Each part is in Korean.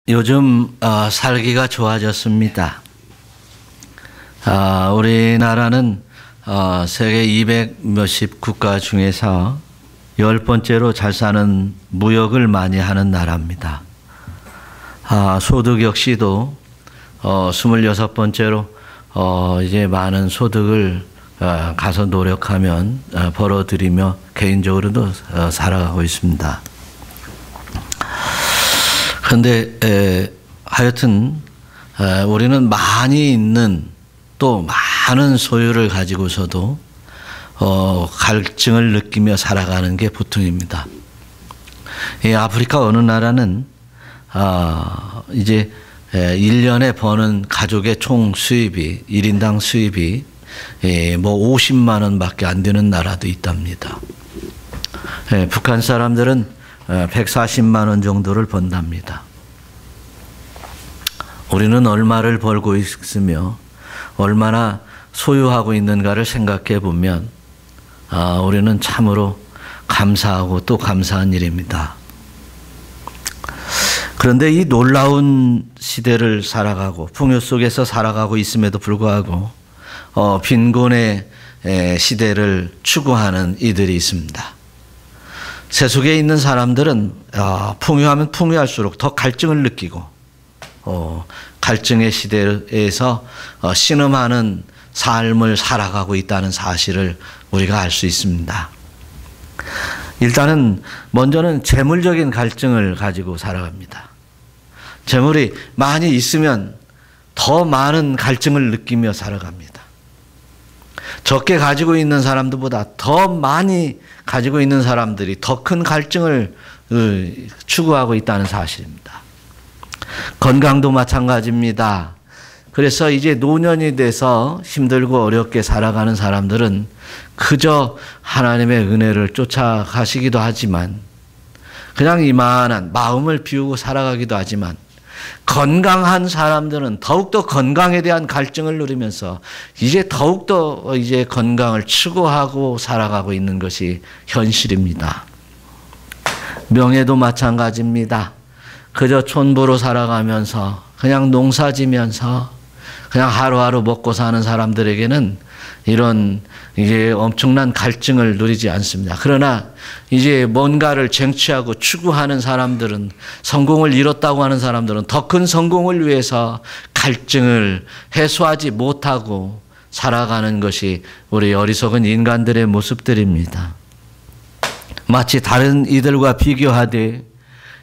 요즘 살기가 좋아졌습니다. 우리나라는 세계 200 몇십 국가 중에서 10번째로 잘 사는 무역을 많이 하는 나라입니다. 소득 역시도 26번째로 이제 많은 소득을 가서 노력하면 벌어들이며 개인적으로도 살아가고 있습니다. 그런데 하여튼 우리는 많이 있는 또 많은 소유를 가지고서도 갈증을 느끼며 살아가는 게 보통입니다. 이 아프리카 어느 나라는 이제 1년에 버는 가족의 총 수입이 1인당 수입이 뭐 50만 원밖에 안 되는 나라도 있답니다. 북한 사람들은 140만 원 정도를 번답니다. 우리는 얼마를 벌고 있으며 얼마나 소유하고 있는가를 생각해 보면 우리는 참으로 감사하고 또 감사한 일입니다. 그런데 이 놀라운 시대를 살아가고 풍요 속에서 살아가고 있음에도 불구하고 빈곤의 시대를 추구하는 이들이 있습니다. 세속에 있는 사람들은 풍요하면 풍요할수록 더 갈증을 느끼고 갈증의 시대에서 신음하는 삶을 살아가고 있다는 사실을 우리가 알 수 있습니다. 일단은 먼저는 재물적인 갈증을 가지고 살아갑니다. 재물이 많이 있으면 더 많은 갈증을 느끼며 살아갑니다. 적게 가지고 있는 사람들보다 더 많이 가지고 있는 사람들이 더 큰 갈증을 추구하고 있다는 사실입니다. 건강도 마찬가지입니다. 그래서 이제 노년이 돼서 힘들고 어렵게 살아가는 사람들은 그저 하나님의 은혜를 쫓아가시기도 하지만 그냥 이만한 마음을 비우고 살아가기도 하지만 건강한 사람들은 더욱더 건강에 대한 갈증을 누리면서 이제 더욱더 이제 건강을 추구하고 살아가고 있는 것이 현실입니다. 명예도 마찬가지입니다. 그저 촌부로 살아가면서 그냥 농사 지면서 그냥 하루하루 먹고 사는 사람들에게는 이런 이제 엄청난 갈증을 누리지 않습니다. 그러나 이제 뭔가를 쟁취하고 추구하는 사람들은 성공을 이뤘다고 하는 사람들은 더 큰 성공을 위해서 갈증을 해소하지 못하고 살아가는 것이 우리 어리석은 인간들의 모습들입니다. 마치 다른 이들과 비교하되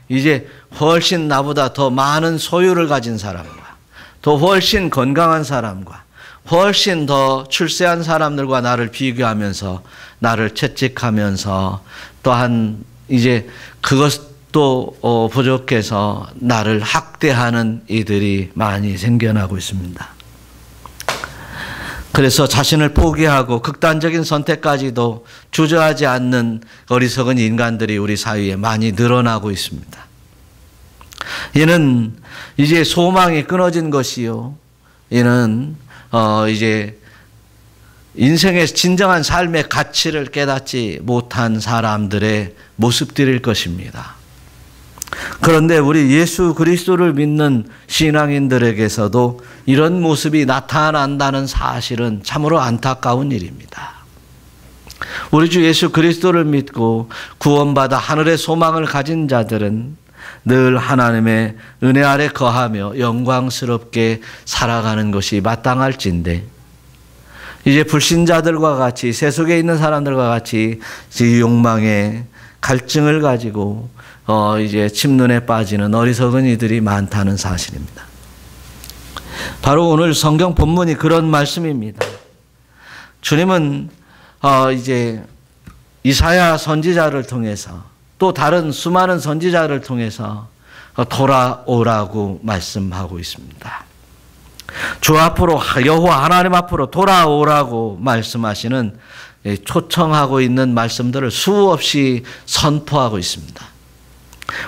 이제 훨씬 나보다 더 많은 소유를 가진 사람과 더 훨씬 건강한 사람과 훨씬 더 출세한 사람들과 나를 비교하면서 나를 채찍하면서 또한 이제 그것도 부족해서 나를 학대하는 이들이 많이 생겨나고 있습니다. 그래서 자신을 포기하고 극단적인 선택까지도 주저하지 않는 어리석은 인간들이 우리 사회에 많이 늘어나고 있습니다. 이는 이제 소망이 끊어진 것이요. 이는 이제 인생의 진정한 삶의 가치를 깨닫지 못한 사람들의 모습들일 것입니다. 그런데 우리 예수 그리스도를 믿는 신앙인들에게서도 이런 모습이 나타난다는 사실은 참으로 안타까운 일입니다. 우리 주 예수 그리스도를 믿고 구원받아 하늘의 소망을 가진 자들은 늘 하나님의 은혜 아래 거하며 영광스럽게 살아가는 것이 마땅할진데 이제 불신자들과 같이 세속에 있는 사람들과 같이 욕망에 갈증을 가지고 이제 침눈에 빠지는 어리석은 이들이 많다는 사실입니다. 바로 오늘 성경 본문이 그런 말씀입니다. 주님은 이제 이사야 선지자를 통해서 또 다른 수많은 선지자를 통해서 돌아오라고 말씀하고 있습니다. 주 앞으로 여호와 하나님 앞으로 돌아오라고 말씀하시는 초청하고 있는 말씀들을 수없이 선포하고 있습니다.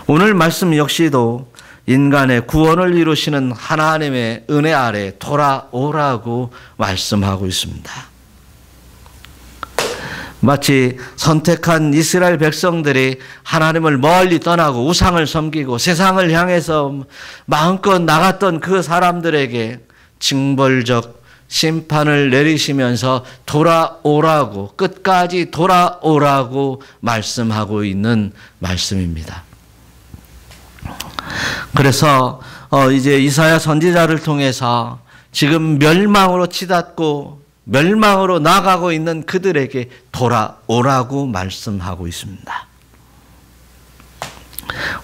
오늘 말씀 역시도 인간의 구원을 이루시는 하나님의 은혜 아래 돌아오라고 말씀하고 있습니다. 마치 선택한 이스라엘 백성들이 하나님을 멀리 떠나고 우상을 섬기고 세상을 향해서 마음껏 나갔던 그 사람들에게 징벌적 심판을 내리시면서 돌아오라고, 끝까지 돌아오라고 말씀하고 있는 말씀입니다. 그래서 이제 이사야 선지자를 통해서 지금 멸망으로 치닫고 멸망으로 나가고 있는 그들에게 돌아오라고 말씀하고 있습니다.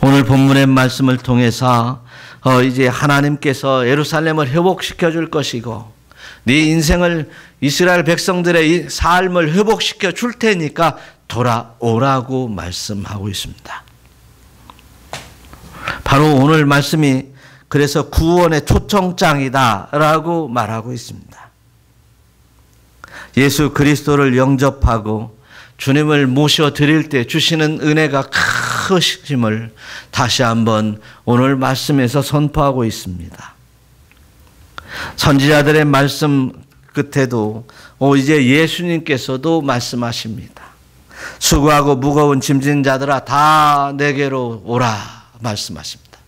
오늘 본문의 말씀을 통해서 이제 하나님께서 예루살렘을 회복시켜 줄 것이고 네 인생을 이스라엘 백성들의 삶을 회복시켜 줄 테니까 돌아오라고 말씀하고 있습니다. 바로 오늘 말씀이 그래서 구원의 초청장이다라고 말하고 있습니다. 예수 그리스도를 영접하고 주님을 모셔드릴 때 주시는 은혜가 크심을 다시 한번 오늘 말씀에서 선포하고 있습니다. 선지자들의 말씀 끝에도 이제 예수님께서도 말씀하십니다. 수고하고 무거운 짐진 자들아 다 내게로 오라 말씀하십니다.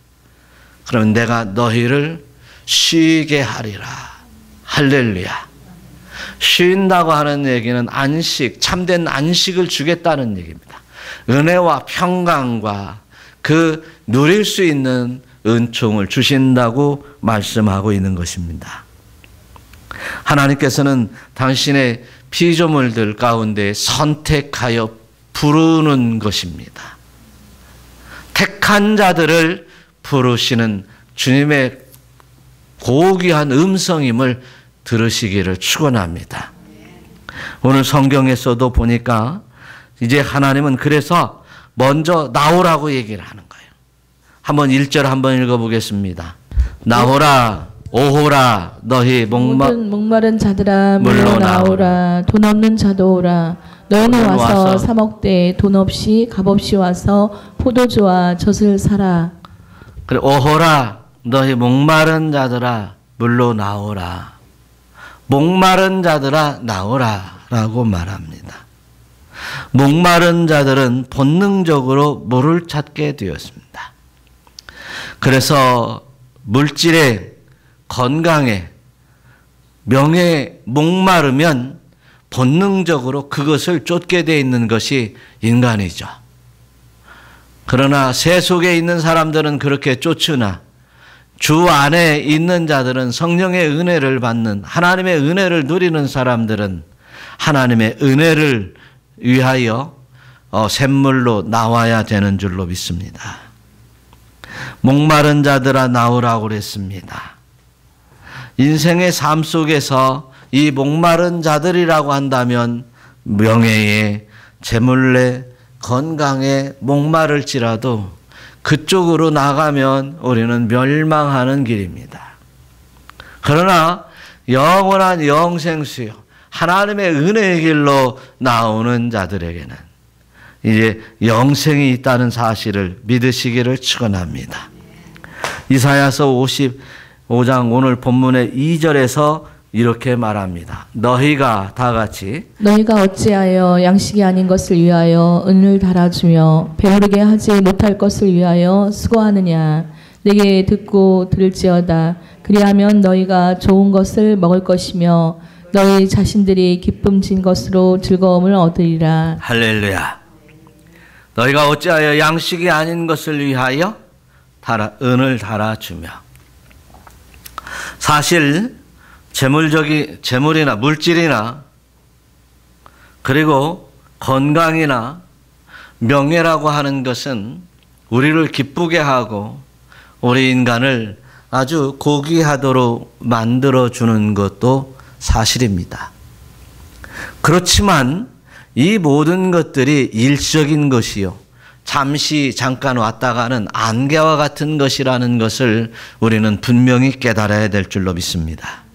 그러면 내가 너희를 쉬게 하리라. 할렐루야. 쉰다고 하는 얘기는 안식, 참된 안식을 주겠다는 얘기입니다. 은혜와 평강과 그 누릴 수 있는 은총을 주신다고 말씀하고 있는 것입니다. 하나님께서는 당신의 피조물들 가운데 선택하여 부르는 것입니다. 택한 자들을 부르시는 주님의 고귀한 음성임을 들으시기를 축원합니다. 오늘 성경에서도 보니까 이제 하나님은 그래서 먼저 나오라고 얘기를 하는 거예요. 한번 1절 한번 읽어보겠습니다. 나오라 오호라 너희 모든 목마른 자들아 물러 나오라. 돈 없는 자도 오라. 너희는 와서 사 먹되 돈 없이 값 없이 와서 포도주와 젖을 사라. 그래 오호라 너희 목마른 자들아 물러 나오라. 목마른 자들아 나오라 라고 말합니다. 목마른 자들은 본능적으로 물을 찾게 되었습니다. 그래서 물질에 건강에 명예에 목마르면 본능적으로 그것을 쫓게 되어 있는 것이 인간이죠. 그러나 새 속에 있는 사람들은 그렇게 쫓으나 주 안에 있는 자들은 성령의 은혜를 받는 하나님의 은혜를 누리는 사람들은 하나님의 은혜를 위하여 샘물로 나와야 되는 줄로 믿습니다. 목마른 자들아 나오라고 그랬습니다. 인생의 삶 속에서 이 목마른 자들이라고 한다면 명예에 재물에 건강에 목마를지라도 그쪽으로 나가면 우리는 멸망하는 길입니다. 그러나 영원한 영생수요 하나님의 은혜의 길로 나오는 자들에게는 이제 영생이 있다는 사실을 믿으시기를 축원합니다. 이사야서 55장 오늘 본문의 2절에서 이렇게 말합니다. 너희가 다 같이 너희가 어찌하여 양식이 아닌 것을 위하여 은을 달아주며 배부르게 하지 못할 것을 위하여 수고하느냐. 내게 듣고 들을지어다. 그리하면 너희가 좋은 것을 먹을 것이며 너희 자신들이 기쁨진 것으로 즐거움을 얻으리라. 할렐루야. 너희가 어찌하여 양식이 아닌 것을 위하여 은을 달아주며. 사실 재물이나 물질이나 그리고 건강이나 명예라고 하는 것은 우리를 기쁘게 하고 우리 인간을 아주 고귀하도록 만들어주는 것도 사실입니다. 그렇지만 이 모든 것들이 일시적인 것이요 잠깐 왔다가는 안개와 같은 것이라는 것을 우리는 분명히 깨달아야 될 줄로 믿습니다.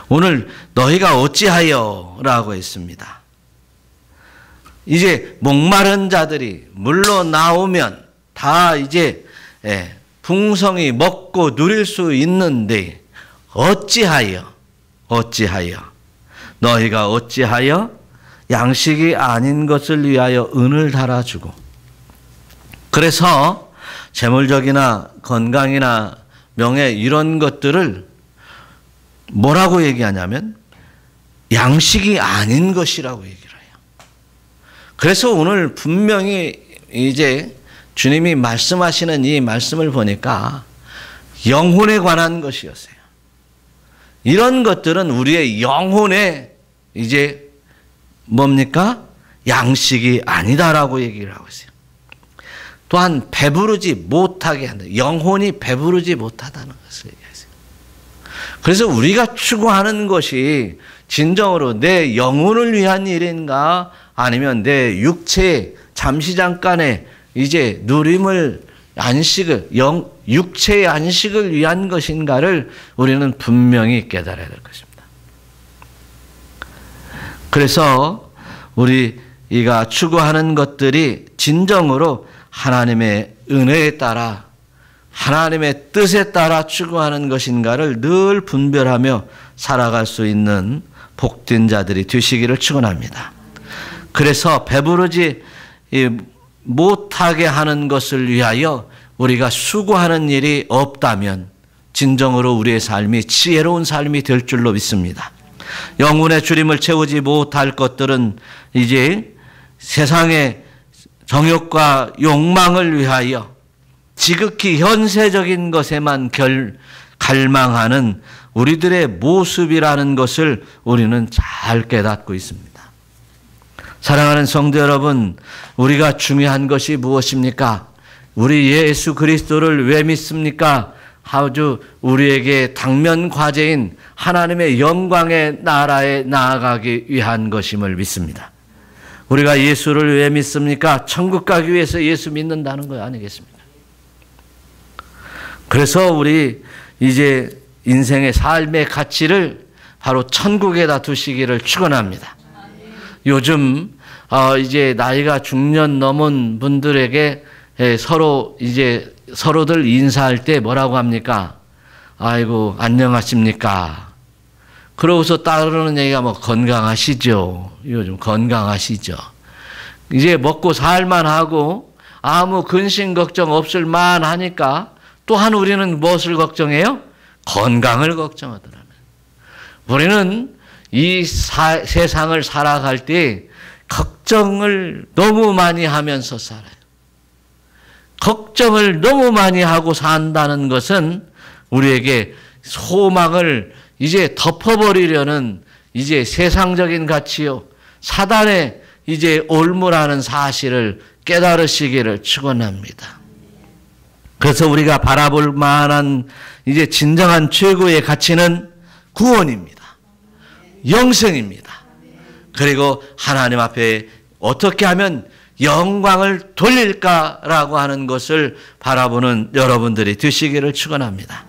오늘 너희가 어찌하여 라고 했습니다. 이제 목마른 자들이 물러 나오면 다 이제 풍성히 먹고 누릴 수 있는데 어찌하여 너희가 어찌하여 양식이 아닌 것을 위하여 은을 달아주고, 그래서 재물적이나 건강이나 명예 이런 것들을 뭐라고 얘기하냐면 양식이 아닌 것이라고 얘기를 해요. 그래서 오늘 분명히 이제 주님이 말씀하시는 이 말씀을 보니까 영혼에 관한 것이었어요. 이런 것들은 우리의 영혼에 이제 뭡니까? 양식이 아니다라고 얘기를 하고 있어요. 또한 배부르지 못하게 한다. 영혼이 배부르지 못하다는 것을 얘기했어요. 그래서 우리가 추구하는 것이 진정으로 내 영혼을 위한 일인가 아니면 내 육체의 잠시 잠깐의 이제 누림을 안식을 육체의 안식을 위한 것인가를 우리는 분명히 깨달아야 될 것입니다. 그래서 우리가 추구하는 것들이 진정으로 하나님의 은혜에 따라 하나님의 뜻에 따라 추구하는 것인가를 늘 분별하며 살아갈 수 있는 복된 자들이 되시기를 축원합니다. 그래서 배부르지 못하게 하는 것을 위하여 우리가 수고하는 일이 없다면 진정으로 우리의 삶이 지혜로운 삶이 될 줄로 믿습니다. 영혼의 주림을 채우지 못할 것들은 이제 세상의 정욕과 욕망을 위하여 지극히 현세적인 것에만 갈망하는 우리들의 모습이라는 것을 우리는 잘 깨닫고 있습니다. 사랑하는 성도 여러분, 우리가 중요한 것이 무엇입니까? 우리 예수 그리스도를 왜 믿습니까? 아주 우리에게 당면 과제인 하나님의 영광의 나라에 나아가기 위한 것임을 믿습니다. 우리가 예수를 왜 믿습니까? 천국 가기 위해서 예수 믿는다는 거 아니겠습니까? 그래서 우리 이제 인생의 삶의 가치를 바로 천국에다 두시기를 축원합니다. 요즘 이제 나이가 중년 넘은 분들에게 서로 이제 서로들 인사할 때 뭐라고 합니까? 아이고 안녕하십니까? 그러고서 따르는 얘기가 뭐 건강하시죠? 요즘 건강하시죠? 이제 먹고 살만하고 아무 근심 걱정 없을 만하니까 또한 우리는 무엇을 걱정해요? 건강을 걱정하더라면. 우리는 이 세상을 살아갈 때 걱정을 너무 많이 하면서 살아요. 걱정을 너무 많이 하고 산다는 것은 우리에게 소망을 이제 덮어버리려는 이제 세상적인 가치요, 사단의 이제 올무라는 사실을 깨달으시기를 축원합니다. 그래서 우리가 바라볼 만한 이제 진정한 최고의 가치는 구원입니다. 영생입니다. 그리고 하나님 앞에 어떻게 하면 영광을 돌릴까라고 하는 것을 바라보는 여러분들이 되시기를 축원합니다.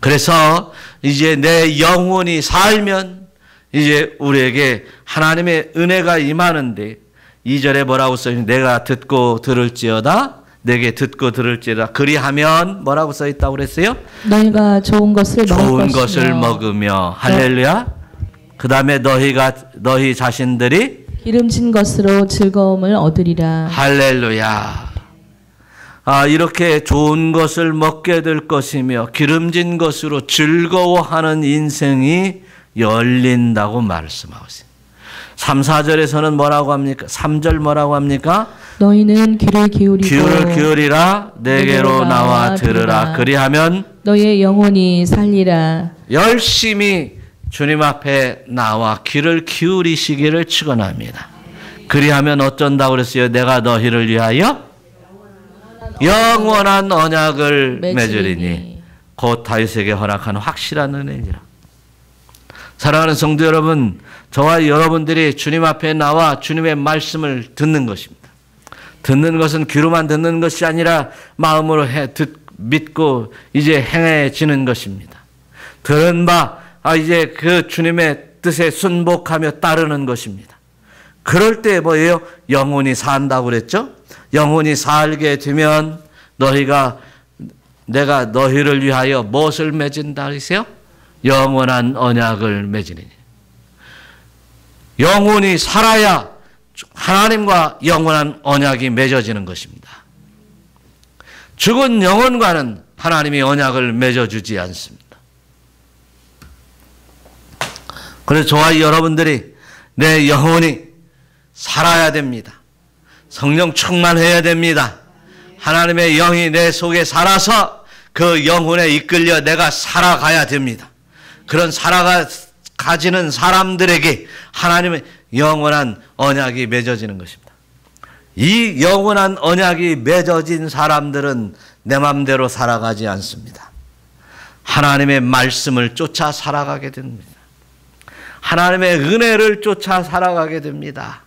그래서 이제 내 영혼이 살면 이제 우리에게 하나님의 은혜가 임하는데 2절에 뭐라고 써있는 내가 듣고 들을지어다 내게 듣고 들을지어다 그리하면 뭐라고 써있다고 그랬어요? 너희가 좋은 것을 먹으며 할렐루야. 그 다음에 너희 자신들이 기름진 것으로 즐거움을 얻으리라. 할렐루야. 이렇게 좋은 것을 먹게 될 것이며 기름진 것으로 즐거워하는 인생이 열린다고 말씀하고 있어요. 3, 4절에서는 뭐라고 합니까? 3절 뭐라고 합니까? 너희는 귀를 기울이라 내게로 나와 들으라. 그리하면 너희의 영혼이 살리라. 열심히 주님 앞에 나와 귀를 기울이시기를 축원합니다. 그리하면 어쩐다고 그랬어요? 내가 너희를 위하여 영원한 언약을 맺으리니 곧 다윗에게 허락한 확실한 은혜니라. 사랑하는 성도 여러분, 저와 여러분들이 주님 앞에 나와 주님의 말씀을 듣는 것입니다. 듣는 것은 귀로만 듣는 것이 아니라 마음으로 믿고 이제 행해지는 것입니다. 들은 바 이제 그 주님의 뜻에 순복하며 따르는 것입니다. 그럴 때 뭐예요? 영혼이 산다고 그랬죠? 영혼이 살게 되면 내가 너희를 위하여 무엇을 맺은다 그랬어요? 영원한 언약을 맺으니. 영혼이 살아야 하나님과 영원한 언약이 맺어지는 것입니다. 죽은 영혼과는 하나님이 언약을 맺어주지 않습니다. 그래서 저와 여러분들이 내 영혼이 살아야 됩니다. 성령 충만해야 됩니다. 하나님의 영이 내 속에 살아서 그 영혼에 이끌려 내가 살아가야 됩니다. 그런 살아가지는 사람들에게 하나님의 영원한 언약이 맺어지는 것입니다. 이 영원한 언약이 맺어진 사람들은 내 맘대로 살아가지 않습니다. 하나님의 말씀을 쫓아 살아가게 됩니다. 하나님의 은혜를 쫓아 살아가게 됩니다.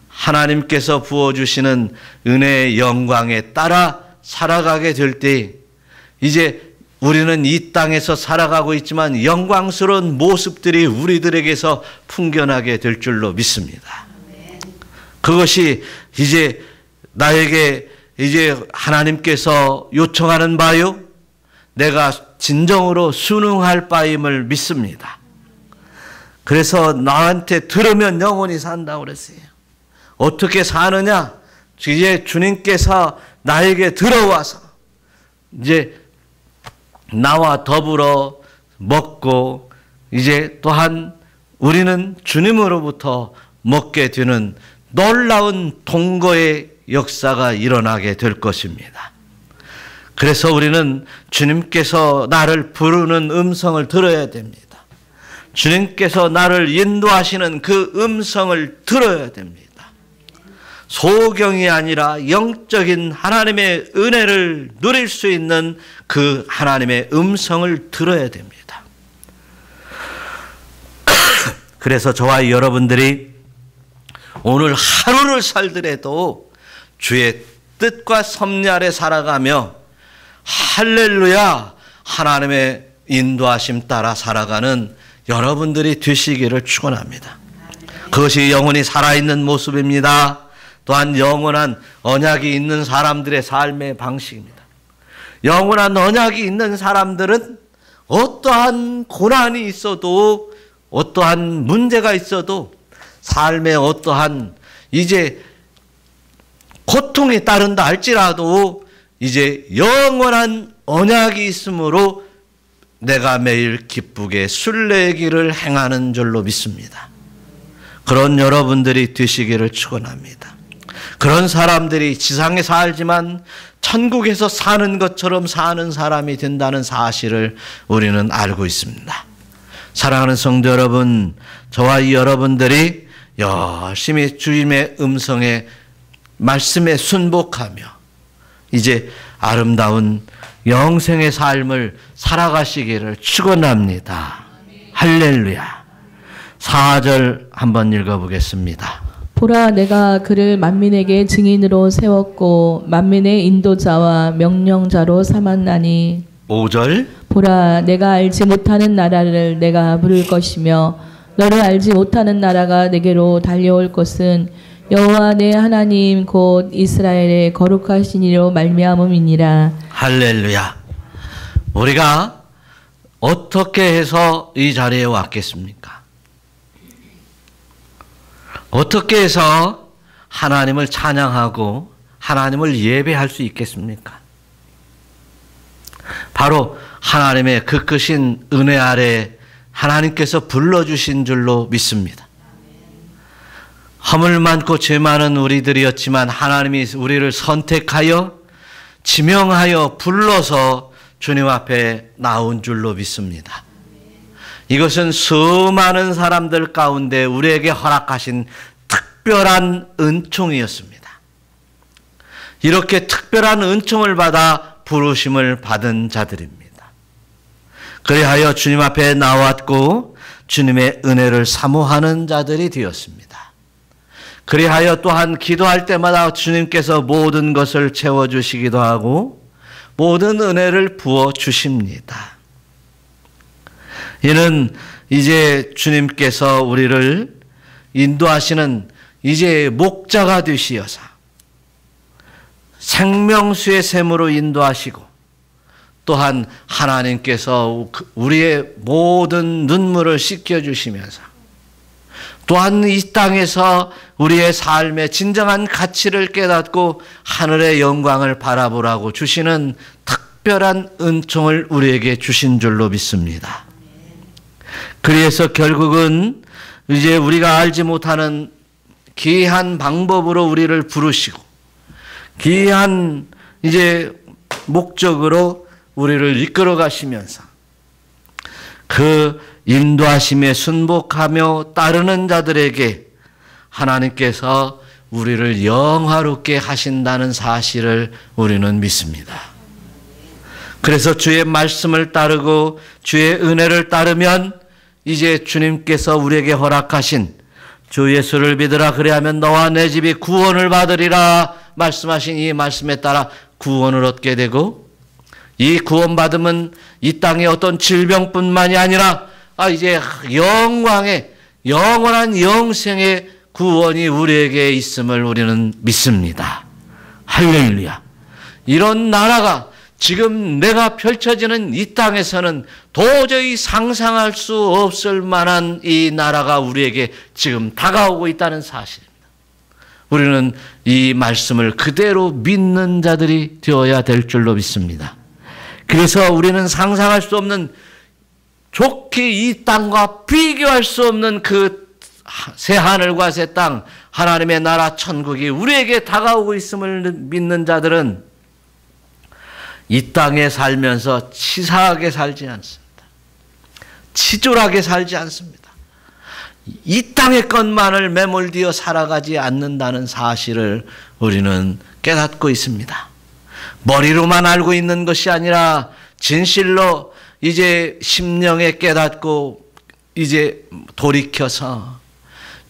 하나님께서 부어주시는 은혜의 영광에 따라 살아가게 될 때 이제 우리는 이 땅에서 살아가고 있지만 영광스러운 모습들이 우리들에게서 풍겨나게 될 줄로 믿습니다. 그것이 이제 나에게 이제 하나님께서 요청하는 바요, 내가 진정으로 순응할 바임을 믿습니다. 그래서 나한테 들으면 영원히 산다고 그랬어요. 어떻게 사느냐? 이제 주님께서 나에게 들어와서 이제 나와 더불어 먹고 이제 또한 우리는 주님으로부터 먹게 되는 놀라운 동거의 역사가 일어나게 될 것입니다. 그래서 우리는 주님께서 나를 부르는 음성을 들어야 됩니다. 주님께서 나를 인도하시는 그 음성을 들어야 됩니다. 소경이 아니라 영적인 하나님의 은혜를 누릴 수 있는 그 하나님의 음성을 들어야 됩니다. 그래서 저와 여러분들이 오늘 하루를 살더라도 주의 뜻과 섭리 아래 살아가며 할렐루야 하나님의 인도하심 따라 살아가는 여러분들이 되시기를 축원합니다. 그것이 영혼이 살아있는 모습입니다. 또한 영원한 언약이 있는 사람들의 삶의 방식입니다. 영원한 언약이 있는 사람들은 어떠한 고난이 있어도 어떠한 문제가 있어도 삶에 어떠한 이제 고통이 따른다 할지라도 이제 영원한 언약이 있으므로 내가 매일 기쁘게 순례길을 행하는 줄로 믿습니다. 그런 여러분들이 되시기를 축원합니다. 그런 사람들이 지상에 살지만 천국에서 사는 것처럼 사는 사람이 된다는 사실을 우리는 알고 있습니다. 사랑하는 성도 여러분, 저와 이 여러분들이 열심히 주님의 음성에 말씀에 순복하며 이제 아름다운 영생의 삶을 살아가시기를 축원합니다. 할렐루야. 4절 한번 읽어보겠습니다. 보라, 내가 그를 만민에게 증인으로 세웠고 만민의 인도자와 명령자로 삼았나니. 5절. 보라, 내가 알지 못하는 나라를 내가 부를 것이며 너를 알지 못하는 나라가 내게로 달려올 것은 여호와 내 하나님 곧 이스라엘의 거룩하신 이로 말미암음이니라. 할렐루야. 우리가 어떻게 해서 이 자리에 왔겠습니까? 어떻게 해서 하나님을 찬양하고 하나님을 예배할 수 있겠습니까? 바로 하나님의 그 크신 은혜 아래 하나님께서 불러주신 줄로 믿습니다. 허물 많고 죄 많은 우리들이었지만 하나님이 우리를 선택하여 지명하여 불러서 주님 앞에 나온 줄로 믿습니다. 이것은 수많은 사람들 가운데 우리에게 허락하신 특별한 은총이었습니다. 이렇게 특별한 은총을 받아 부르심을 받은 자들입니다. 그리하여 주님 앞에 나왔고 주님의 은혜를 사모하는 자들이 되었습니다. 그리하여 또한 기도할 때마다 주님께서 모든 것을 채워주시기도 하고 모든 은혜를 부어주십니다. 이는 이제 주님께서 우리를 인도하시는 이제 목자가 되시어서 생명수의 샘으로 인도하시고 또한 하나님께서 우리의 모든 눈물을 씻겨주시면서 또한 이 땅에서 우리의 삶의 진정한 가치를 깨닫고 하늘의 영광을 바라보라고 주시는 특별한 은총을 우리에게 주신 줄로 믿습니다. 그래서 결국은 이제 우리가 알지 못하는 기이한 방법으로 우리를 부르시고 기이한 이제 목적으로 우리를 이끌어 가시면서 그 인도하심에 순복하며 따르는 자들에게 하나님께서 우리를 영화롭게 하신다는 사실을 우리는 믿습니다. 그래서 주의 말씀을 따르고 주의 은혜를 따르면 이제 주님께서 우리에게 허락하신 주 예수를 믿으라 그리하면 너와 내 집이 구원을 받으리라 말씀하신 이 말씀에 따라 구원을 얻게 되고 이 구원받음은 이 땅의 어떤 질병뿐만이 아니라 이제 영광의 영원한 영생의 구원이 우리에게 있음을 우리는 믿습니다. 할렐루야. 이런 나라가 지금 내가 펼쳐지는 이 땅에서는 도저히 상상할 수 없을 만한 이 나라가 우리에게 지금 다가오고 있다는 사실입니다. 우리는 이 말씀을 그대로 믿는 자들이 되어야 될 줄로 믿습니다. 그래서 우리는 상상할 수 없는 좋게 이 땅과 비교할 수 없는 그 새 하늘과 새 땅 하나님의 나라 천국이 우리에게 다가오고 있음을 믿는 자들은 이 땅에 살면서 치사하게 살지 않습니다. 치졸하게 살지 않습니다. 이 땅의 것만을 매몰되어 살아가지 않는다는 사실을 우리는 깨닫고 있습니다. 머리로만 알고 있는 것이 아니라 진실로 이제 심령에 깨닫고 이제 돌이켜서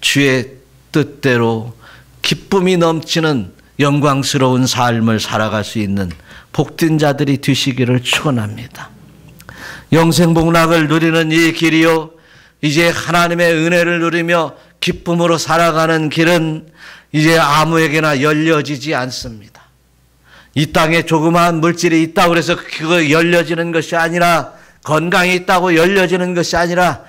주의 뜻대로 기쁨이 넘치는 영광스러운 삶을 살아갈 수 있는 복된 자들이 되시기를 축원합니다. 영생복락을 누리는 이 길이요 이제 하나님의 은혜를 누리며 기쁨으로 살아가는 길은 이제 아무에게나 열려지지 않습니다. 이 땅에 조그마한 물질이 있다고 해서 그거 열려지는 것이 아니라 건강이 있다고 열려지는 것이 아니라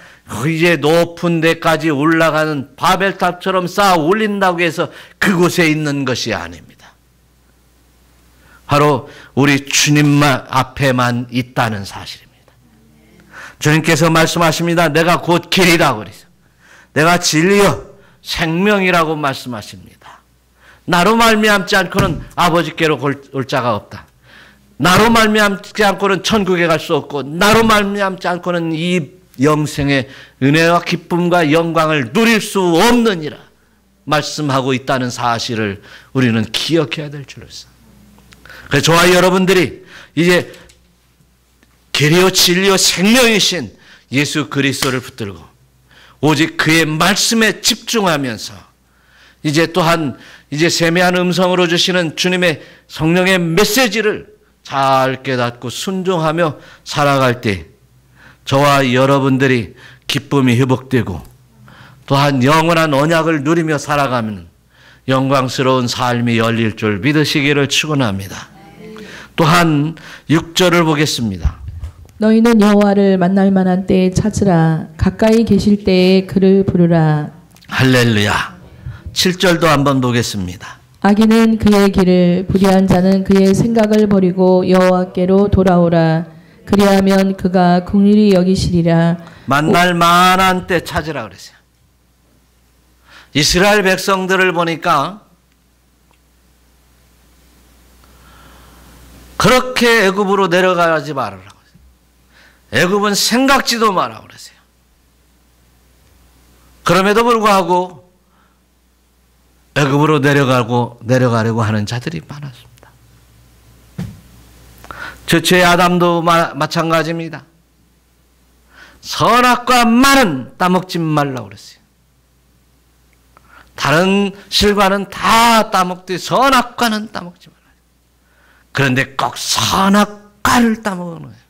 이제 높은 데까지 올라가는 바벨탑처럼 쌓아 올린다고 해서 그곳에 있는 것이 아닙니다. 바로 우리 주님만 앞에만 있다는 사실입니다. 주님께서 말씀하십니다. 내가 곧 길이라고 그래서 내가 진리요 생명이라고 말씀하십니다. 나로 말미암지 않고는 아버지께로 올 자가 없다. 나로 말미암지 않고는 천국에 갈 수 없고 나로 말미암지 않고는 이 영생의 은혜와 기쁨과 영광을 누릴 수 없느니라 말씀하고 있다는 사실을 우리는 기억해야 될 줄로 있어. 그래서 저와 여러분들이 이제 길이요 진리요 생명이신 예수 그리스도를 붙들고 오직 그의 말씀에 집중하면서 이제 또한 이제 세미한 음성으로 주시는 주님의 성령의 메시지를 잘 깨닫고 순종하며 살아갈 때 저와 여러분들이 기쁨이 회복되고 또한 영원한 언약을 누리며 살아가면 영광스러운 삶이 열릴 줄 믿으시기를 축원합니다. 또한 6절을 보겠습니다. 너희는 여호와를 만날 만한 때에 찾으라. 가까이 계실 때에 그를 부르라. 할렐루야. 7절도 한번 보겠습니다. 악인은 그의 길을 불의한 자는 그의 생각을 버리고 여호와께로 돌아오라. 그리하면 그가 긍휼히 여기시리라. 만날 만한 때 찾으라 그랬어요. 이스라엘 백성들을 보니까 그렇게 애굽으로 내려가지 말으라고 했어요. 애굽은 생각지도 마라 그랬어요. 그럼에도 불구하고 애굽으로 내려가려고 하는 자들이 많았습니다. 저처의 아담도 마찬가지입니다. 선악과 많은 따먹지 말라고 그랬어요. 다른 실과는 다 따먹되 선악과는 따먹지 말라. 그런데 꼭 선악과를 따먹는 거예요.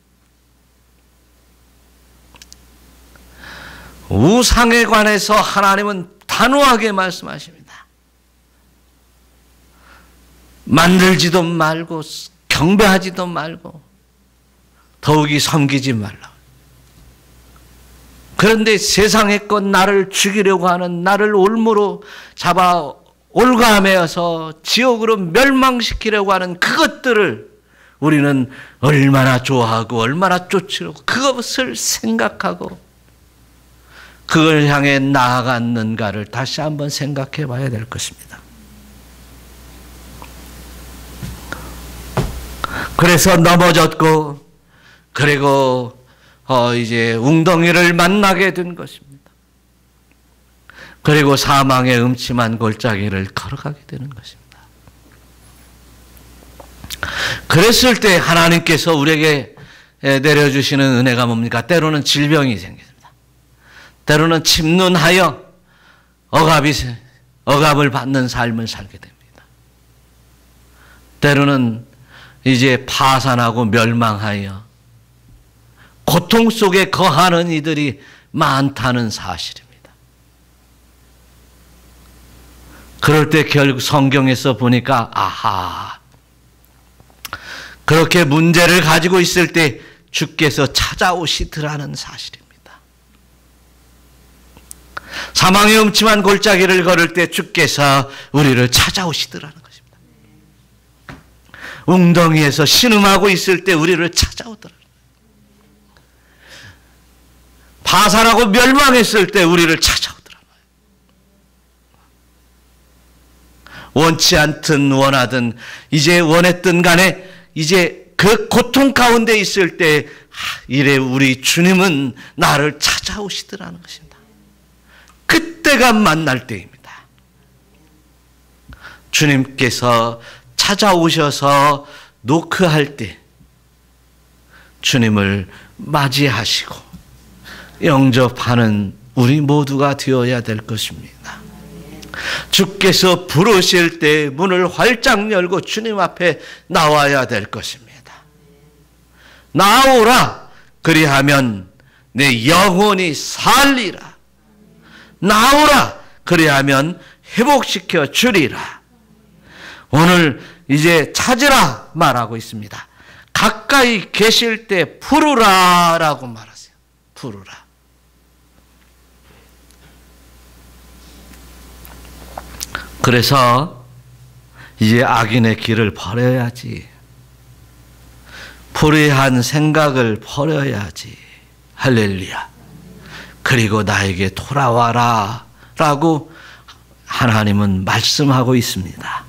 우상에 관해서 하나님은 단호하게 말씀하십니다. 만들지도 말고 경배하지도 말고 더욱이 섬기지 말라. 그런데 세상의 것 나를 죽이려고 하는 나를 올무로 잡아 올가매어서 지옥으로 멸망시키려고 하는 그것들을 우리는 얼마나 좋아하고 얼마나 쫓으려고 그것을 생각하고 그걸 향해 나아갔는가를 다시 한번 생각해 봐야 될 것입니다. 그래서 넘어졌고 그리고 이제 웅덩이를 만나게 된 것입니다. 그리고 사망의 음침한 골짜기를 걸어가게 되는 것입니다. 그랬을 때 하나님께서 우리에게 내려주시는 은혜가 뭡니까? 때로는 질병이 생깁니다. 때로는 침눈하여 억압을 받는 삶을 살게 됩니다. 때로는 이제 파산하고 멸망하여 고통 속에 거하는 이들이 많다는 사실입니다. 그럴 때 결국 성경에서 보니까 아하, 그렇게 문제를 가지고 있을 때 주께서 찾아오시더라는 사실입니다. 사망의 음침한 골짜기를 걸을 때 주께서 우리를 찾아오시더라는 것입니다. 웅덩이에서 신음하고 있을 때 우리를 찾아오더라. 파산하고 멸망했을 때 우리를 찾아오더라. 원치 않든 원하든 이제 원했든 간에 이제 그 고통 가운데 있을 때 이래 우리 주님은 나를 찾아오시더라는 것입니다. 그때가 만날 때입니다. 주님께서 찾아오셔서 노크할 때 주님을 맞이하시고 영접하는 우리 모두가 되어야 될 것입니다. 주께서 부르실 때 문을 활짝 열고 주님 앞에 나와야 될 것입니다. 나오라, 그리하면 내 영혼이 살리라. 나오라, 그리하면 회복시켜 주리라. 오늘 이제 찾으라 말하고 있습니다. 가까이 계실 때 부르라 라고 말하세요. 부르라. 그래서 이제 악인의 길을 버려야지. 불의한 생각을 버려야지. 할렐루야. 그리고 나에게 돌아와라 라고 하나님은 말씀하고 있습니다.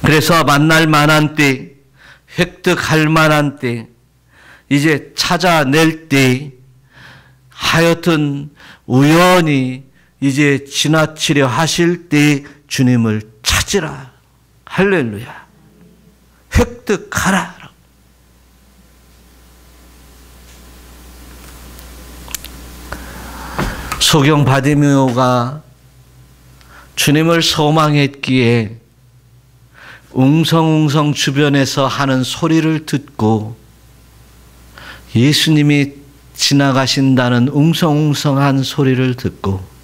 그래서 만날 만한 때, 획득할 만한 때, 이제 찾아낼 때, 하여튼 우연히 이제 지나치려 하실 때 주님을 찾으라. 할렐루야. 획득하라. 소경 바디메오가 주님을 소망했기에 웅성웅성 주변에서 하는 소리를 듣고 예수님이 지나가신다는 웅성웅성한 소리를 듣고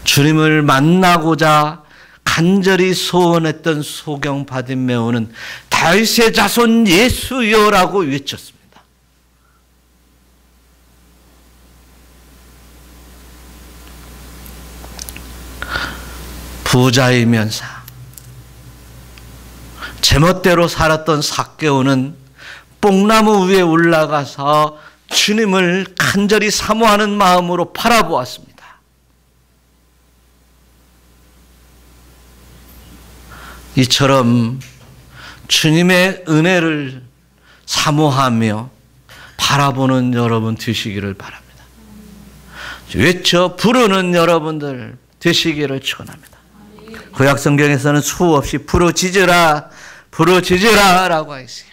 주님을 만나고자 간절히 소원했던 소경 바디메오는 다윗의 자손 예수여라고 외쳤습니다. 부자이면서 제멋대로 살았던 삭개오는 뽕나무 위에 올라가서 주님을 간절히 사모하는 마음으로 바라보았습니다. 이처럼 주님의 은혜를 사모하며 바라보는 여러분 되시기를 바랍니다. 외쳐 부르는 여러분들 되시기를 축원합니다. 구약성경에서는 수없이 부르짖으라 부르짖으라 라고 하셨어요.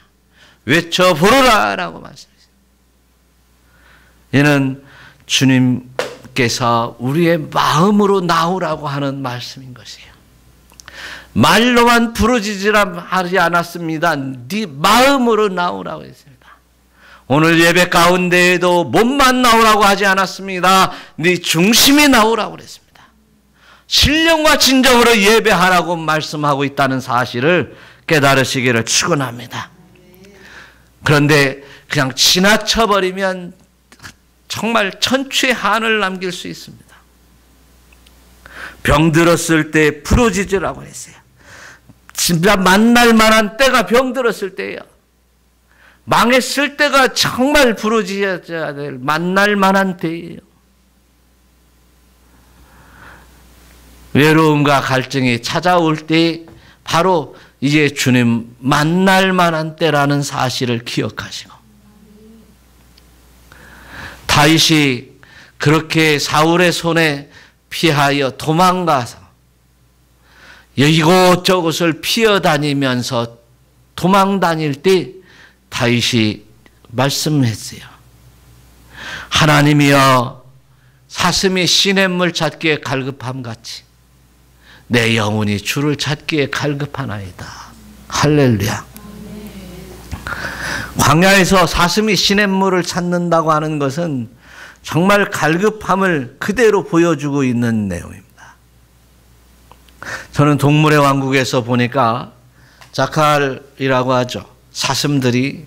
외쳐 부르라 라고 말씀하셨어요. 이는 주님께서 우리의 마음으로 나오라고 하는 말씀인 것이에요. 말로만 부르짖으라 하지 않았습니다. 네 마음으로 나오라고 했습니다. 오늘 예배 가운데에도 몸만 나오라고 하지 않았습니다. 네 중심이 나오라고 그랬습니다. 신령과 진정으로 예배하라고 말씀하고 있다는 사실을 깨달으시기를 축원합니다. 그런데 그냥 지나쳐버리면 정말 천추의 한을 남길 수 있습니다. 병들었을 때 부러지지라고 했어요. 진짜 만날 만한 때가 병들었을 때예요. 망했을 때가 정말 부러져야 될 만날 만한 때예요. 외로움과 갈증이 찾아올 때 바로 이제 주님 만날 만한 때라는 사실을 기억하시고, 다윗이 그렇게 사울의 손에 피하여 도망가서 이곳저곳을 피어다니면서 도망 다닐 때 다윗이 말씀했어요. 하나님이여, 사슴이 시냇물 찾기에 갈급함같이 내 영혼이 주를 찾기에 갈급하나이다. 할렐루야. 광야에서 사슴이 시냇물을 찾는다고 하는 것은 정말 갈급함을 그대로 보여주고 있는 내용입니다. 저는 동물의 왕국에서 보니까 자칼이라고 하죠. 사슴들이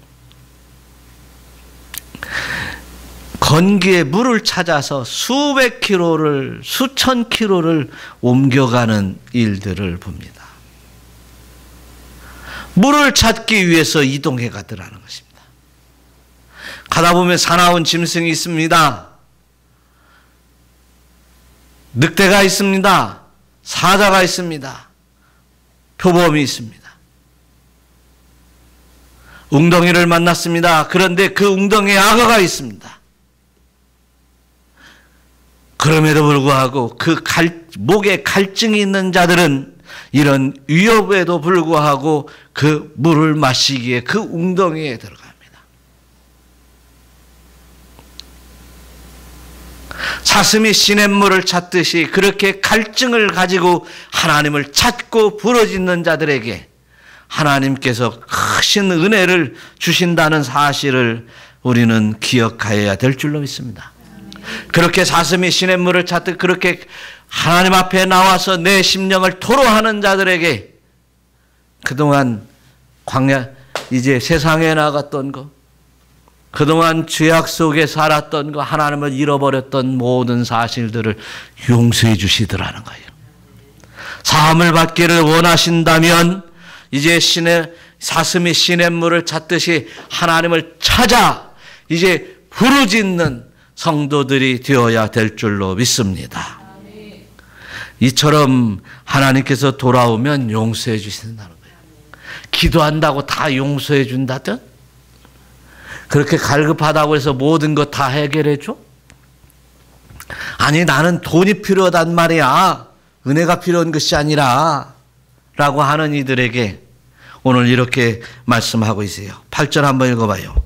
건기에 물을 찾아서 수백 킬로를, 수천 킬로를 옮겨가는 일들을 봅니다. 물을 찾기 위해서 이동해 가더라는 것입니다. 가다 보면 사나운 짐승이 있습니다. 늑대가 있습니다. 사자가 있습니다. 표범이 있습니다. 웅덩이를 만났습니다. 그런데 그 웅덩이에 악어가 있습니다. 그럼에도 불구하고 그 목에 갈증이 있는 자들은 이런 위협에도 불구하고 그 물을 마시기에 그 웅덩이에 들어갑니다. 사슴이 시냇물을 찾듯이 그렇게 갈증을 가지고 하나님을 찾고 부르짖는 자들에게 하나님께서 크신 은혜를 주신다는 사실을 우리는 기억해야 될 줄로 믿습니다. 그렇게 사슴이 시냇물을 찾듯 그렇게 하나님 앞에 나와서 내 심령을 토로하는 자들에게 그동안 광야, 이제 세상에 나갔던 거, 그동안 죄악 속에 살았던 거, 하나님을 잃어버렸던 모든 사실들을 용서해 주시더라는 거예요. 사함을 받기를 원하신다면 이제 사슴이 시냇물을 찾듯이 하나님을 찾아 이제 부르짖는 성도들이 되어야 될 줄로 믿습니다. 이처럼 하나님께서 돌아오면 용서해 주신다는 거예요. 기도한다고 다 용서해 준다든? 그렇게 갈급하다고 해서 모든 것 다 해결해 줘? 아니, 나는 돈이 필요하단 말이야. 은혜가 필요한 것이 아니라 라고 하는 이들에게 오늘 이렇게 말씀하고 있어요. 8절 한번 읽어봐요.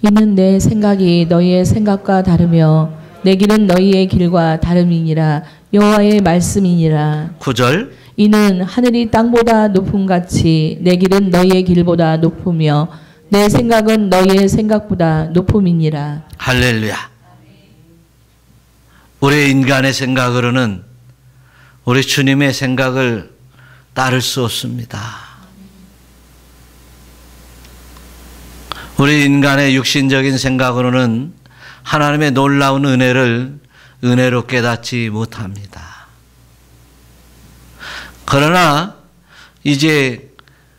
이는 내 생각이 너희의 생각과 다르며 내 길은 너희의 길과 다름이니라. 여호와의 말씀이니라. 9절. 이는 하늘이 땅보다 높음같이 내 길은 너희의 길보다 높으며 내 생각은 너희의 생각보다 높음이니라. 할렐루야. 우리 인간의 생각으로는 우리 주님의 생각을 따를 수 없습니다. 우리 인간의 육신적인 생각으로는 하나님의 놀라운 은혜를 은혜로 깨닫지 못합니다. 그러나 이제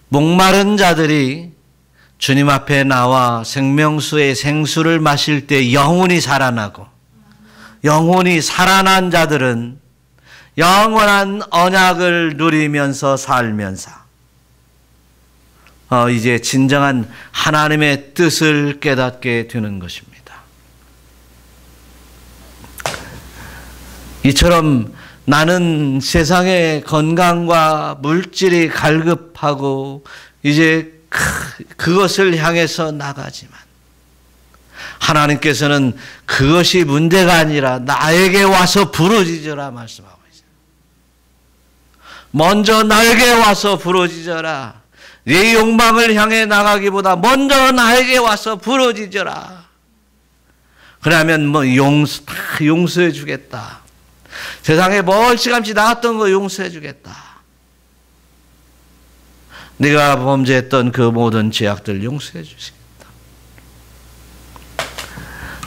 목마른 자들이 주님 앞에 나와 생명수의 생수를 마실 때 영혼이 살아나고, 영혼이 살아난 자들은 영원한 언약을 누리면서 살면서 이제 진정한 하나님의 뜻을 깨닫게 되는 것입니다. 이처럼 나는 세상의 건강과 물질이 갈급하고 이제 그것을 향해서 나가지만 하나님께서는 그것이 문제가 아니라 나에게 와서 부르짖어라 말씀하고 있어요. 먼저 나에게 와서 부르짖어라. 네 욕망을 향해 나가기보다 먼저 나에게 와서 부르짖어라. 그러면 다 용서해 주겠다. 세상에 멀찌감치 나왔던 거 용서해 주겠다. 네가 범죄했던 그 모든 죄악들 용서해 주시겠다.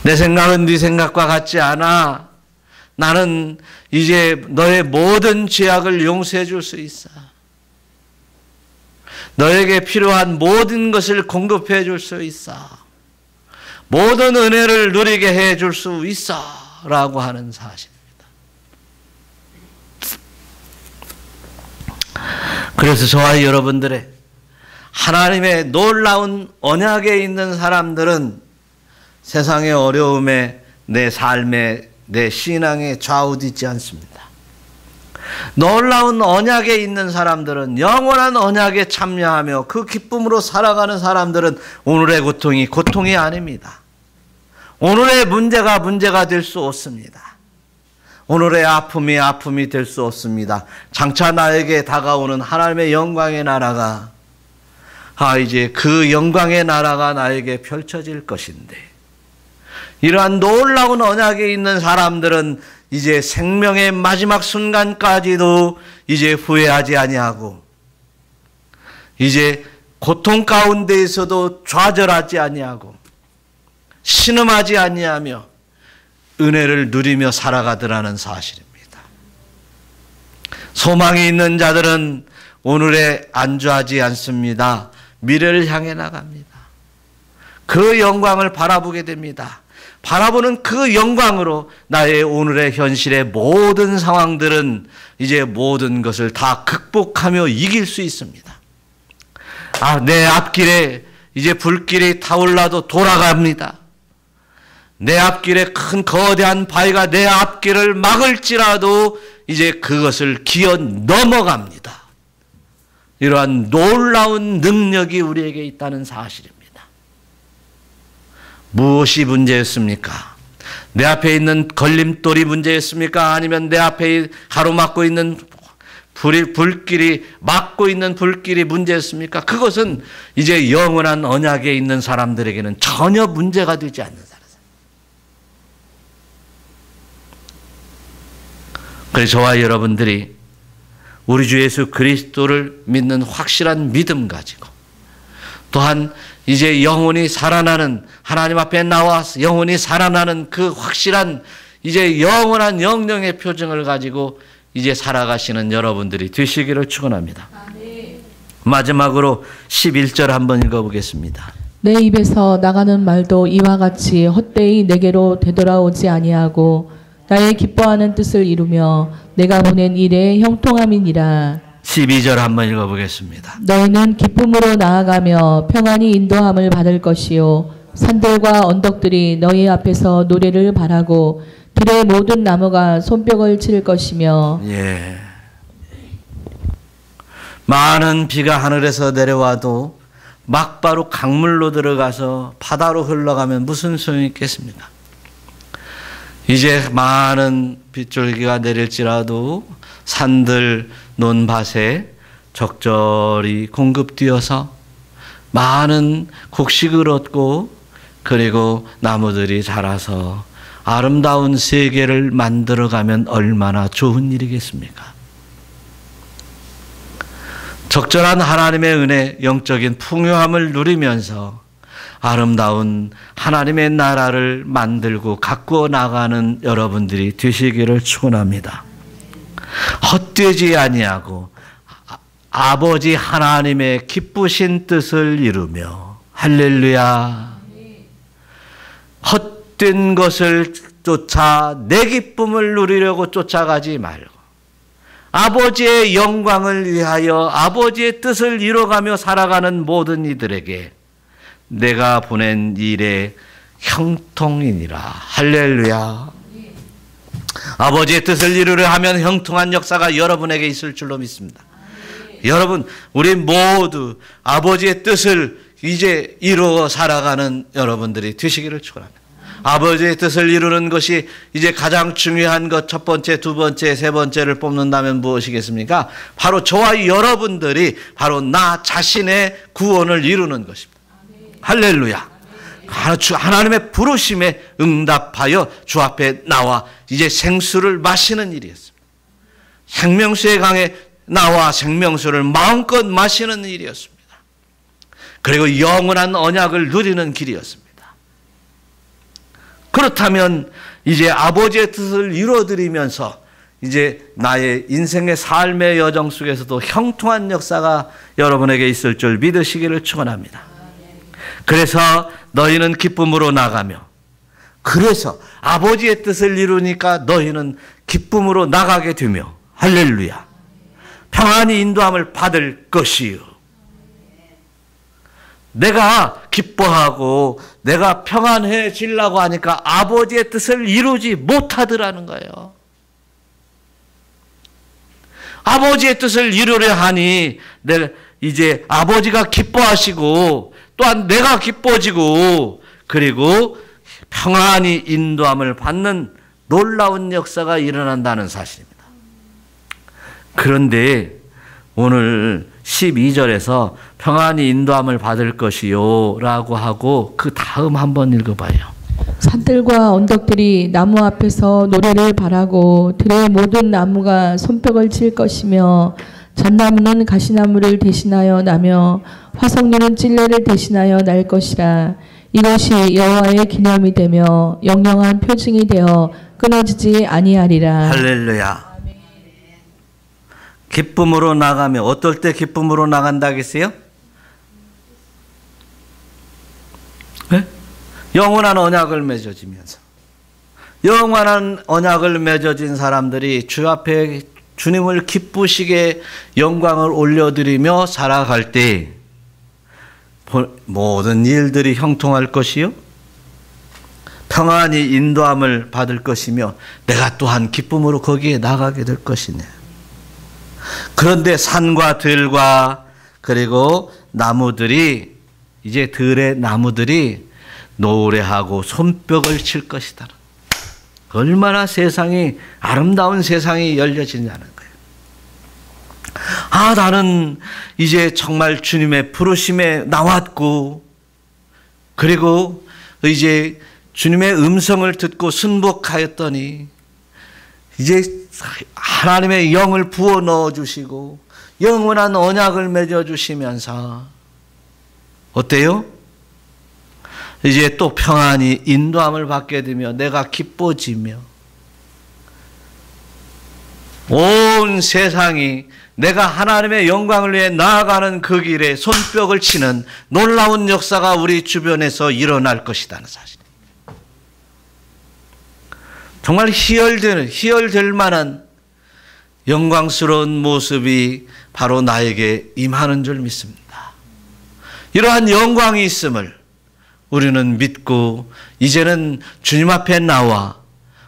내 생각은 네 생각과 같지 않아. 나는 이제 너의 모든 죄악을 용서해 줄 수 있어. 너에게 필요한 모든 것을 공급해 줄 수 있어. 모든 은혜를 누리게 해 줄 수 있어. 라고 하는 사실입니다. 그래서 저와 여러분들의 하나님의 놀라운 언약에 있는 사람들은 세상의 어려움에 내 삶에 내 신앙에 좌우되지 않습니다. 놀라운 언약에 있는 사람들은 영원한 언약에 참여하며 그 기쁨으로 살아가는 사람들은 오늘의 고통이 고통이 아닙니다. 오늘의 문제가 될 수 없습니다. 오늘의 아픔이 아픔이 될 수 없습니다. 장차 나에게 다가오는 하나님의 영광의 나라가 이제 그 영광의 나라가 나에게 펼쳐질 것인데, 이러한 놀라운 언약에 있는 사람들은 이제 생명의 마지막 순간까지도 이제 후회하지 아니하고, 이제 고통 가운데에서도 좌절하지 아니하고, 신음하지 아니하며 은혜를 누리며 살아가더라는 사실입니다. 소망이 있는 자들은 오늘에 안주하지 않습니다. 미래를 향해 나갑니다. 그 영광을 바라보게 됩니다. 바라보는 그 영광으로 나의 오늘의 현실의 모든 상황들은 이제 모든 것을 다 극복하며 이길 수 있습니다. 내 앞길에 이제 불길이 타올라도 돌아갑니다. 내 앞길에 큰 거대한 바위가 내 앞길을 막을지라도 이제 그것을 기어 넘어갑니다. 이러한 놀라운 능력이 우리에게 있다는 사실입니다. 무엇이 문제였습니까? 내 앞에 있는 걸림돌이 문제였습니까? 아니면 내 앞에 가로막고 있는 불길이 막고 있는 불길이 문제였습니까? 그것은 이제 영원한 언약에 있는 사람들에게는 전혀 문제가 되지 않는 사람. 그래서 저와 여러분들이 우리 주 예수 그리스도를 믿는 확실한 믿음 가지고, 또한 이제 영혼이 살아나는, 하나님 앞에 나와서 영혼이 살아나는 그 확실한 이제 영원한 영령의 표정을 가지고 이제 살아가시는 여러분들이 되시기를 축원합니다. 마지막으로 11절 한번 읽어보겠습니다. 내 입에서 나가는 말도 이와 같이 헛되이 내게로 되돌아오지 아니하고 나의 기뻐하는 뜻을 이루며 내가 보낸 일에 형통함이니라. 12절 한번 읽어보겠습니다. 너희는 기쁨으로 나아가며 평안히 인도함을 받을 것이요 산들과 언덕들이 너희 앞에서 노래를 바라고 들의 모든 나무가 손뼉을 칠 것이며. 많은 비가 하늘에서 내려와도 막바로 강물로 들어가서 바다로 흘러가면 무슨 소용이 있겠습니까? 이제 많은 빗줄기가 내릴지라도 산들 논밭에 적절히 공급되어서 많은 곡식을 얻고, 그리고 나무들이 자라서 아름다운 세계를 만들어가면 얼마나 좋은 일이겠습니까? 적절한 하나님의 은혜, 영적인 풍요함을 누리면서 아름다운 하나님의 나라를 만들고 가꾸어 나가는 여러분들이 되시기를 축원합니다. 헛되지 아니하고 아버지 하나님의 기쁘신 뜻을 이루며, 할렐루야, 헛된 것을 쫓아 내 기쁨을 누리려고 쫓아가지 말고 아버지의 영광을 위하여 아버지의 뜻을 이뤄가며 살아가는 모든 이들에게 내가 보낸 일의 형통이니라. 할렐루야. 아버지의 뜻을 이루려 하면 형통한 역사가 여러분에게 있을 줄로 믿습니다. 여러분, 우리 모두 아버지의 뜻을 이제 이루어 살아가는 여러분들이 되시기를 축원합니다. 아버지의 뜻을 이루는 것이 이제 가장 중요한 것, 첫 번째, 두 번째, 세 번째를 뽑는다면 무엇이겠습니까? 바로 저와 여러분들이 바로 나 자신의 구원을 이루는 것입니다. 할렐루야. 하나님의 부르심에 응답하여 주 앞에 나와 이제 생수를 마시는 일이었습니다. 생명수의 강에 나와 생명수를 마음껏 마시는 일이었습니다. 그리고 영원한 언약을 누리는 길이었습니다. 그렇다면 이제 아버지의 뜻을 이루어드리면서 이제 나의 인생의 삶의 여정 속에서도 형통한 역사가 여러분에게 있을 줄 믿으시기를 축원합니다. 그래서 너희는 기쁨으로 나가며, 그래서 아버지의 뜻을 이루니까 너희는 기쁨으로 나가게 되며, 할렐루야, 평안히 인도함을 받을 것이요. 내가 기뻐하고 내가 평안해지려고 하니까 아버지의 뜻을 이루지 못하더라는 거예요. 아버지의 뜻을 이루려 하니 내가 이제 아버지가 기뻐하시고 또한 내가 기뻐지고 그리고 평안히 인도함을 받는 놀라운 역사가 일어난다는 사실입니다. 그런데 오늘 12절에서 평안히 인도함을 받을 것이요 라고 하고 그 다음 한번 읽어봐요. 산들과 언덕들이 나무 앞에서 노래를 바라고 들의 모든 나무가 손뼉을 칠 것이며 잣나무는 가시나무를 대신하여 나며 화석류는 찔레를 대신하여 날 것이라. 이것이 여호와의 기념이 되며 영영한 표징이 되어 끊어지지 아니하리라. 할렐루야. 기쁨으로 나가며, 어떨 때 기쁨으로 나간다겠어요? 네? 영원한 언약을 맺어지면서, 영원한 언약을 맺어진 사람들이 주 앞에 주님을 기쁘시게 영광을 올려드리며 살아갈 때 모든 일들이 형통할 것이요, 평안히 인도함을 받을 것이며 내가 또한 기쁨으로 거기에 나가게 될 것이네. 그런데 산과 들과 그리고 나무들이, 이제 들의 나무들이 노래하고 손뼉을 칠 것이다. 얼마나 세상이, 아름다운 세상이 열려지냐는 거예요. 아, 나는 이제 정말 주님의 부르심에 나왔고, 그리고 이제 주님의 음성을 듣고 순복하였더니 이제 하나님의 영을 부어 넣어 주시고 영원한 언약을 맺어 주시면서 어때요? 이제 또 평안히 인도함을 받게 되며 내가 기뻐지며 온 세상이 내가 하나님의 영광을 위해 나아가는 그 길에 손뼉을 치는 놀라운 역사가 우리 주변에서 일어날 것이라는 사실. 정말 희열될 만한 영광스러운 모습이 바로 나에게 임하는 줄 믿습니다. 이러한 영광이 있음을 우리는 믿고 이제는 주님 앞에 나와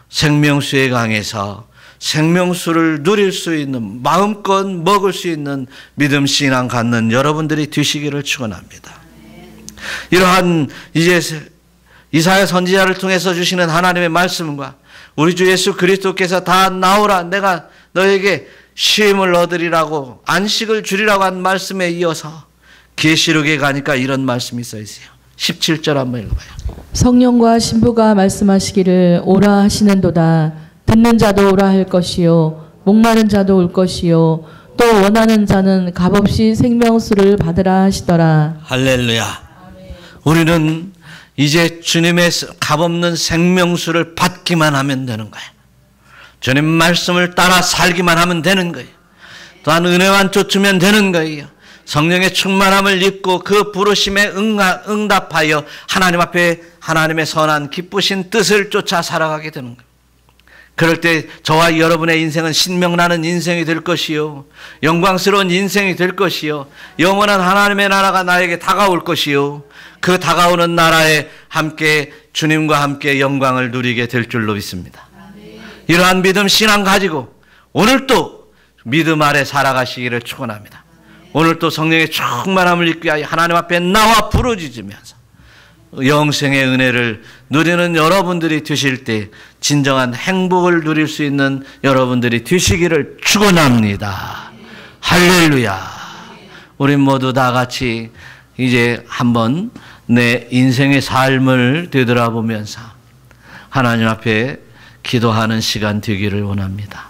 생명수의 강에서 생명수를 누릴 수 있는, 마음껏 먹을 수 있는 믿음 신앙 갖는 여러분들이 되시기를 축원합니다. 이러한 이제 이사야 선지자를 통해서 주시는 하나님의 말씀과 우리 주 예수 그리스도께서 다 나오라, 내가 너에게 쉼을 얻으리라고, 안식을 주리라고 한 말씀에 이어서 계시록에 가니까 이런 말씀이 써 있어요. 17절 한번 읽어봐요. 성령과 신부가 말씀하시기를 오라 하시는도다. 듣는 자도 오라 할 것이요 목마른 자도 올 것이요 또 원하는 자는 값없이 생명수를 받으라 하시더라. 할렐루야. 우리는 이제 주님의 값없는 생명수를 받기만 하면 되는 거예요. 주님 말씀을 따라 살기만 하면 되는 거예요. 또한 은혜만 쫓으면 되는 거예요. 성령의 충만함을 입고 그 부르심에 응답하여 하나님 앞에 하나님의 선한 기쁘신 뜻을 쫓아 살아가게 되는 거예요. 그럴 때 저와 여러분의 인생은 신명나는 인생이 될 것이요, 영광스러운 인생이 될 것이요, 영원한 하나님의 나라가 나에게 다가올 것이요, 그 다가오는 나라에 함께 주님과 함께 영광을 누리게 될 줄로 믿습니다. 이러한 믿음 신앙 가지고 오늘도 믿음 아래 살아가시기를 축원합니다. 오늘도 성령의 충만함을 입기 위하여 하나님 앞에 나와 부르짖으면서 영생의 은혜를 누리는 여러분들이 되실 때 진정한 행복을 누릴 수 있는 여러분들이 되시기를 축원합니다. 할렐루야. 우리 모두 다 같이 이제 한번 내 인생의 삶을 되돌아보면서 하나님 앞에 기도하는 시간 되기를 원합니다.